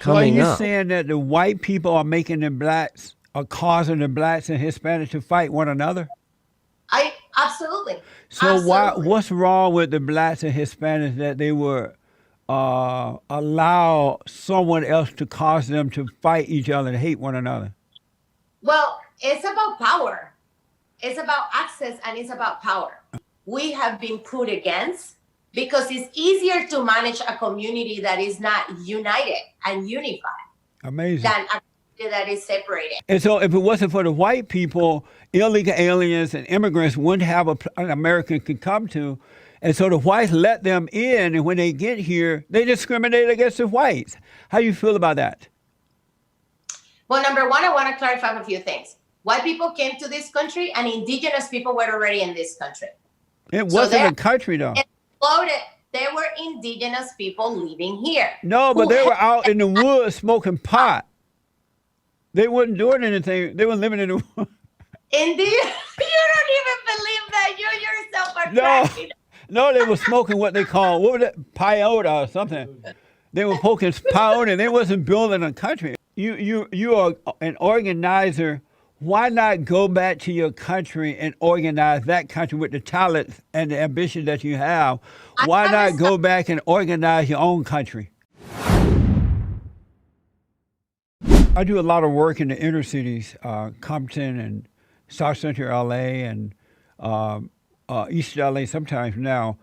So are coming you up. saying that the white people are making the blacks, are causing the blacks and Hispanics to fight one another? I absolutely, So why? absolutely. What's wrong with the blacks and Hispanics that they would allow someone else to cause them to fight each other and hate one another? Well, it's about power. It's about access and it's about power. We have been put against because it's easier to manage a community that is not united and unified Amazing. than a community that is separated. And so, if it wasn't for the white people, illegal aliens and immigrants wouldn't have an American could come to. And so the whites let them in, and when they get here, they discriminate against the whites. How do you feel about that? Well, number one, I want to clarify a few things. White people came to this country and indigenous people were already in this country. It So wasn't they a country, though. exploded. There were indigenous people living here. No, but who they had- were out in the woods smoking pot. They wasn't doing anything. They were living in the woods. Indeed, you don't even believe that you yourself are No, cracking. no, they were smoking what they call, what was it, peyote or something. They were poking peyote. They wasn't building a country. You are an organizer. Why not go back to your country and organize that country with the talents and the ambition that you have? Why not go back and organize your own country? I do a lot of work in the inner cities, Compton and South Central LA and East LA sometimes now.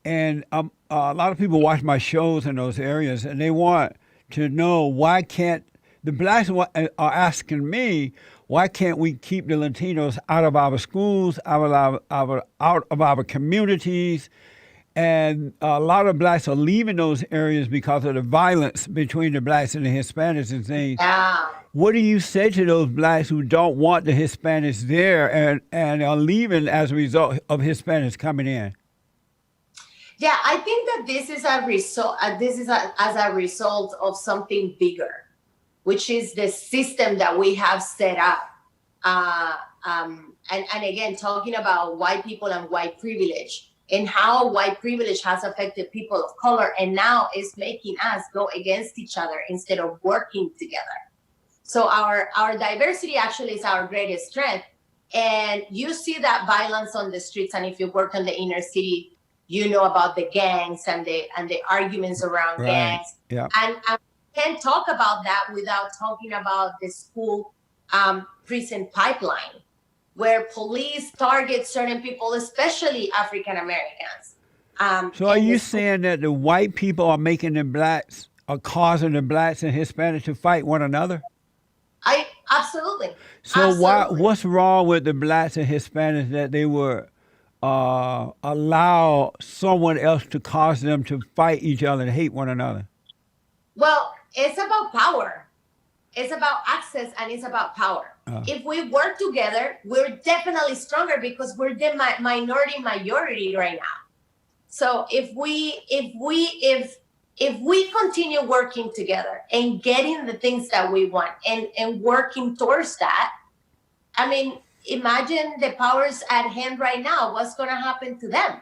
And a lot of people watch my shows in those areas and they want to know why can't the blacks are asking me, why can't we keep the Latinos out of our schools, out of our communities? And a lot of blacks are leaving those areas because of the violence between the blacks and the Hispanics and things. Yeah. What do you say to those blacks who don't want the Hispanics there and are leaving as a result of Hispanics coming in? Yeah, I think that this is a result. As a result of something bigger, which is the system that we have set up. And again, talking about white people and white privilege and how white privilege has affected people of color and now is making us go against each other instead of working together. So our diversity actually is our greatest strength. And you see that violence on the streets. And if you work in the inner city, you know about the gangs and the arguments around Right. gangs. Yeah. And we can't talk about that without talking about the school prison pipeline, where police target certain people, especially African Americans. So are you saying that the white people are making the blacks, are causing the blacks and Hispanics to fight one another? I absolutely. So Absolutely. what's wrong with the blacks and Hispanics that they would allow someone else to cause them to fight each other and hate one another? Well, it's about power. It's about access and it's about power. If we work together, we're definitely stronger because we're the majority right now. So if we continue working together and getting the things that we want and working towards that, I mean, imagine the powers at hand right now, what's going to happen to them?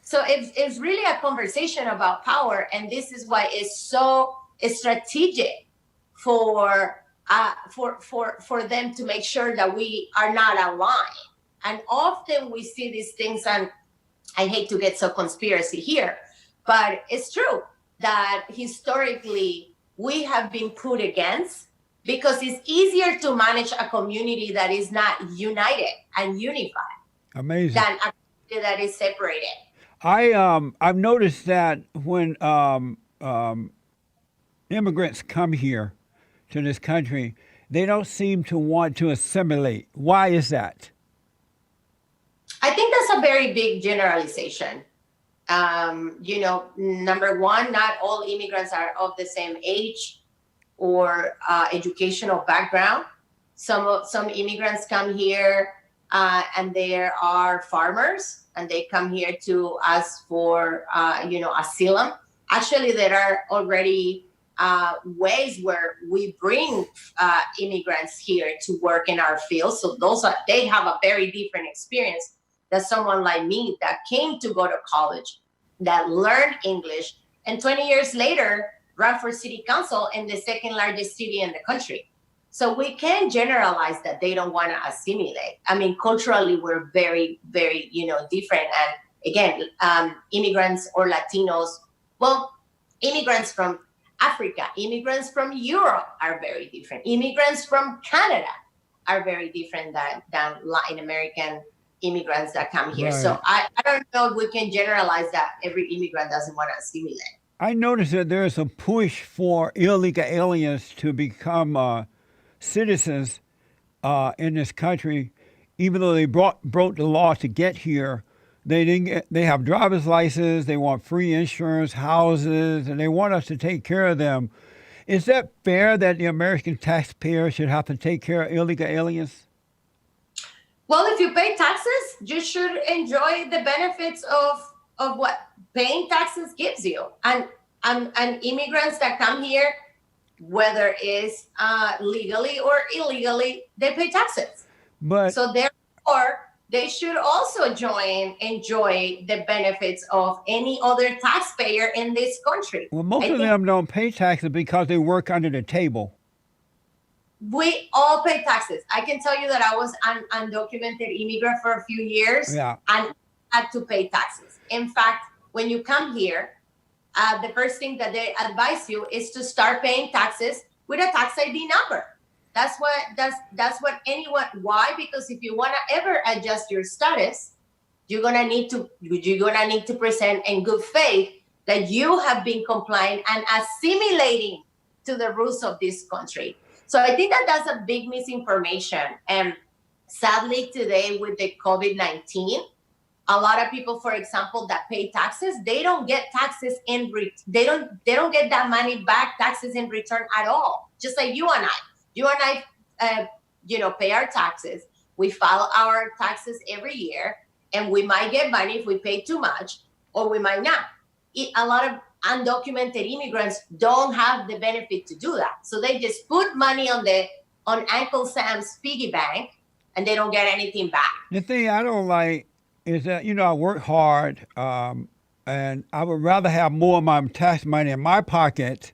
So it's really a conversation about power. And this is why it's so strategic for them to make sure that we are not aligned. And often we see these things, and I hate to get so conspiracy here, but it's true that historically we have been put against because it's easier to manage a community that is not united and unified Amazing. than a community that is separated. I've noticed that when immigrants come here to this country, they don't seem to want to assimilate. Why is that? I think that's a very big generalization. Number one, not all immigrants are of the same age or educational background. Some immigrants come here and there are farmers and they come here to ask for asylum. Actually, there are already ways where we bring immigrants here to work in our field. So they have a very different experience than someone like me that came to go to college, that learned English, and 20 years later run for city council in the second largest city in the country. So we can generalize that they don't want to assimilate. I mean, culturally, we're very, very, different. And again, immigrants or Latinos, well, immigrants from Africa, immigrants from Europe are very different. Immigrants from Canada are very different than Latin American immigrants that come here. Right. So I don't know if we can generalize that every immigrant doesn't want to assimilate. I noticed that there is a push for illegal aliens to become citizens in this country, even though they broke the law to get here. They have driver's license, they want free insurance, houses, and they want us to take care of them. Is that fair that the American taxpayer should have to take care of illegal aliens? Well, if you pay taxes, you should enjoy the benefits of what paying taxes gives you. And immigrants that come here, whether it's legally or illegally, they pay taxes. But so therefore, they should also enjoy the benefits of any other taxpayer in this country. Well, most of them don't pay taxes because they work under the table. We all pay taxes. I can tell you that I was an undocumented immigrant for a few years and had to pay taxes. In fact, when you come here, the first thing that they advise you is to start paying taxes with a tax ID number. That's what anyone. Why? Because if you want to ever adjust your status, you're gonna need to present in good faith that you have been complying and assimilating to the rules of this country. So I think that that's a big misinformation. And sadly, today with the COVID-19, a lot of people, for example, that pay taxes, they don't get taxes they don't get that money back, taxes in return at all. Just like you and I. You and I, pay our taxes. We file our taxes every year, and we might get money if we pay too much, or we might not. A lot of undocumented immigrants don't have the benefit to do that, so they just put money on Uncle Sam's piggy bank, and they don't get anything back. The thing I don't like is that I work hard, and I would rather have more of my tax money in my pocket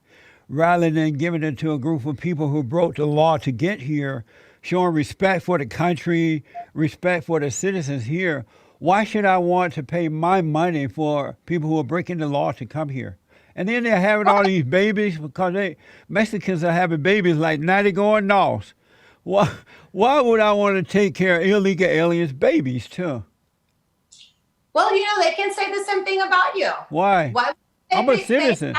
rather than giving it to a group of people who broke the law to get here, showing respect for the country, respect for the citizens here. Why should I want to pay my money for people who are breaking the law to come here? And then they're having all these babies because Mexicans are having babies like 90 going north. Why would I want to take care of illegal aliens' babies too? Well, they can say the same thing about you. Why? I'm a citizen.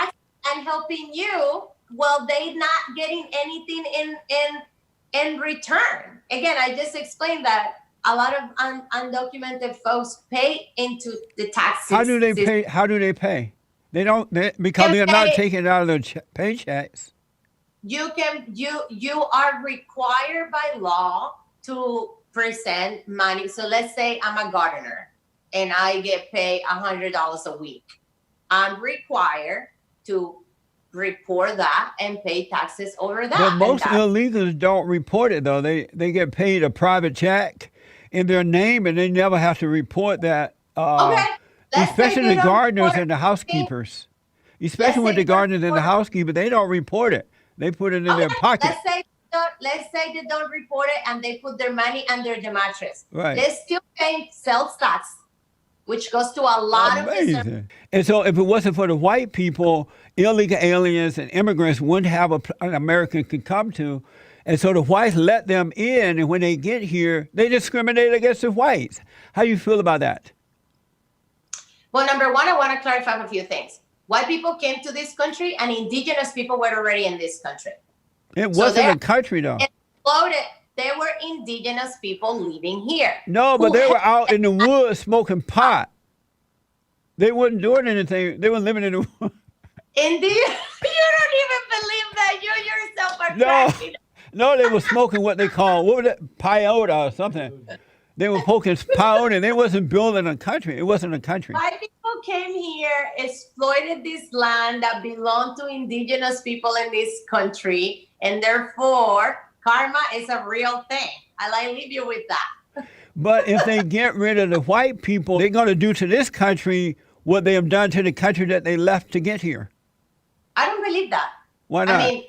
And helping you, well, they're not getting anything in return. Again, I just explained that a lot of undocumented folks pay into the tax system. How do they pay? They don't because they're not taking it out of their paychecks. You are required by law to present money. So let's say I'm a gardener and I get paid $100 a week. I'm required to report that and pay taxes over that. But most illegals don't report it, though. They get paid a private check in their name, and they never have to report that. Okay. Especially the gardeners and the housekeepers. Especially with the gardeners and the housekeepers, they don't report it. They put it in their pocket. Let's say they don't report it and they put their money under the mattress. Right. They're still paying sales tax, which goes to a lot of Amazing. And so if it wasn't for the white people, illegal aliens and immigrants wouldn't have an American could come to. And so the whites let them in, and when they get here, they discriminate against the whites. How do you feel about that? Well, number one, I want to clarify a few things. White people came to this country, and indigenous people were already in this country. It wasn't a country, though. It exploded. There were indigenous people living here. No, but they were out in the woods smoking pot. They weren't doing anything. They were living in the woods. Indeed, you don't even believe that. You yourself are cracking. No, they were smoking what they call, what was it, peyote or something. They were poking peyote, and they wasn't building a country. It wasn't a country. White people came here, exploited this land that belonged to indigenous people in this country, and therefore, karma is a real thing. I'll leave you with that. But if they get rid of the white people, they're going to do to this country what they have done to the country that they left to get here. I don't believe that. Why not? I mean,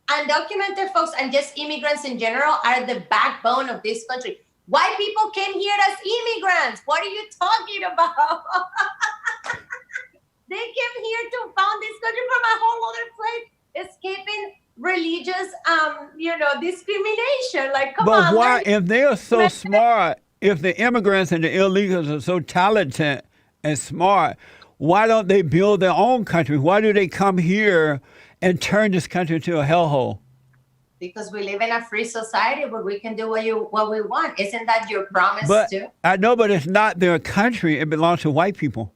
undocumented folks and just immigrants in general are the backbone of this country. White people came here as immigrants. What are you talking about? They came here to found this country from a whole other place, escaping religious, discrimination. Like, come But on. why, if they are so smart, if the immigrants and the illegals are so talented and smart, why don't they build their own country? Why do they come here and turn this country into a hellhole? Because we live in a free society where we can do what we want. Isn't that your promise too? I know, but it's not their country. It belongs to white people.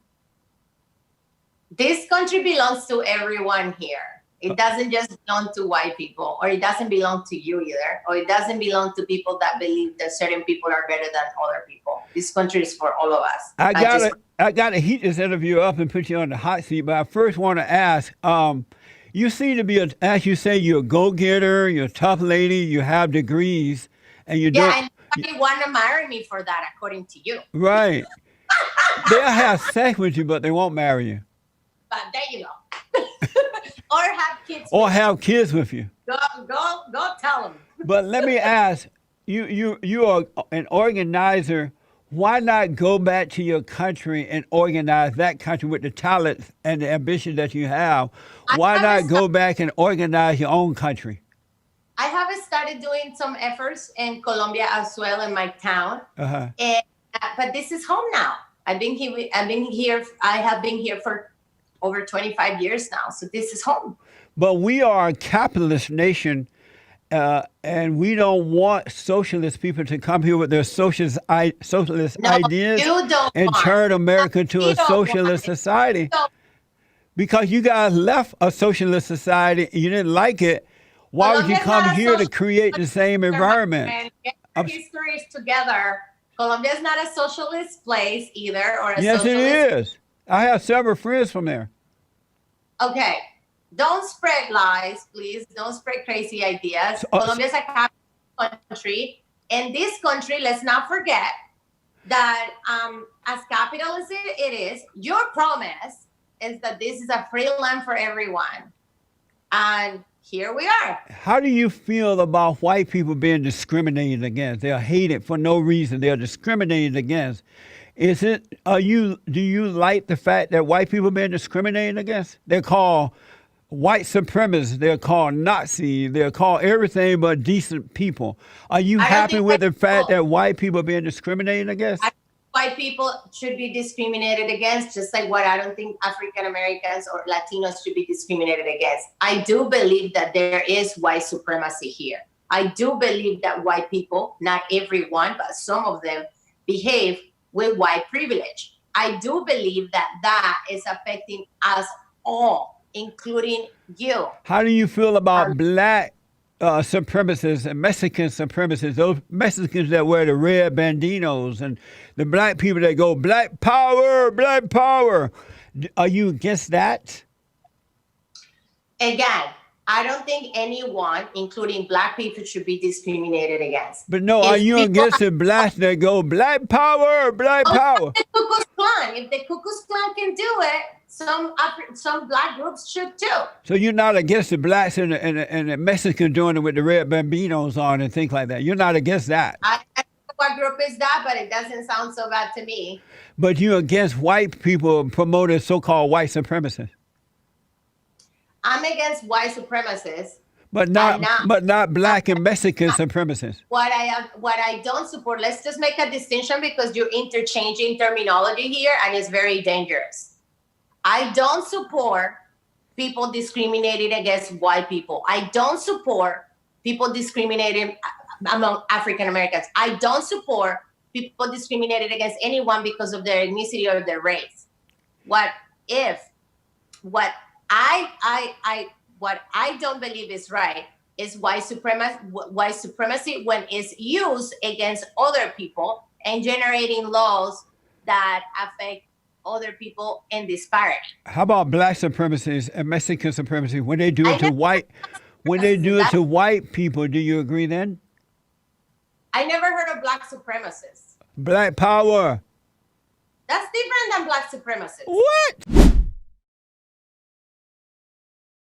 This country belongs to everyone here. It doesn't just belong to white people, or it doesn't belong to you either, or it doesn't belong to people that believe that certain people are better than other people. This country is for all of us. I got to heat this interview up and put you on the hot seat, but I first want to ask, you seem to be, as you say, you're a go-getter, you're a tough lady, you have degrees, and you don't. Yeah, and they want to marry me for that, according to you. Right. They'll have sex with you, but they won't marry you. But there you go. Or have kids. Or have kids with you. Go tell them. But let me ask, you are an organizer. Why not go back to your country and organize that country with the talent and the ambition that you have? Why not go back and organize your own country? I have started doing some efforts in Colombia as well, in my town. Uh-huh. But this is home now. I have been here for over 25 years now. So this is home. But we are a capitalist nation, and we don't want socialist people to come here with their socialist ideas and turn America to a socialist society. Because you guys left a socialist society, you didn't like it. Why would you come here to create the same environment? Histories together. Colombia is not a socialist place either, or a yes, socialist. It is. I have several friends from there. Okay. Don't spread lies, please. Don't spread crazy ideas. Colombia is a capitalist country. In this country, let's not forget that as capitalist it is, your promise is that this is a free land for everyone. And here we are. How do you feel about white people being discriminated against? They're hated for no reason. They're discriminated against. Do you like the fact that white people are being discriminated against? They're called white supremacists. They're called Nazi. They're called everything but decent people. Are you happy with the fact that white people are being discriminated against? White people should be discriminated against, just like what I don't think African Americans or Latinos should be discriminated against. I do believe that there is white supremacy here. I do believe that white people, not everyone, but some of them, behave with white privilege. I do believe that is affecting us all, including you. How do you feel about black supremacists and Mexican supremacists, those Mexicans that wear the red bandinos, and the black people that go, black power, black power? Are you against that? Again, I don't think anyone, including black people, should be discriminated against. But no, are you against the blacks that go, black power, black power? The Ku Klux Klan. If the Ku Klux Klan can do it, some black groups should too. So you're not against the blacks and the Mexicans doing it with the red bambinos on and things like that? You're not against that? I don't know what group is that, but it doesn't sound so bad to me. But you're against white people promoting so-called white supremacists? I'm against white supremacists, but not black and Mexican supremacists. What I don't support. Let's just make a distinction, because you're interchanging terminology here, and it's very dangerous. I don't support people discriminating against white people. I don't support people discriminating among African Americans. I don't support people discriminated against anyone because of their ethnicity or their race. What I don't believe is right is white supremacy when it's used against other people and generating laws that affect other people in disparity. How about black supremacists and Mexican supremacy when they do it to white people? Do you agree then? I never heard of black supremacists. Black power. That's different than black supremacists. What?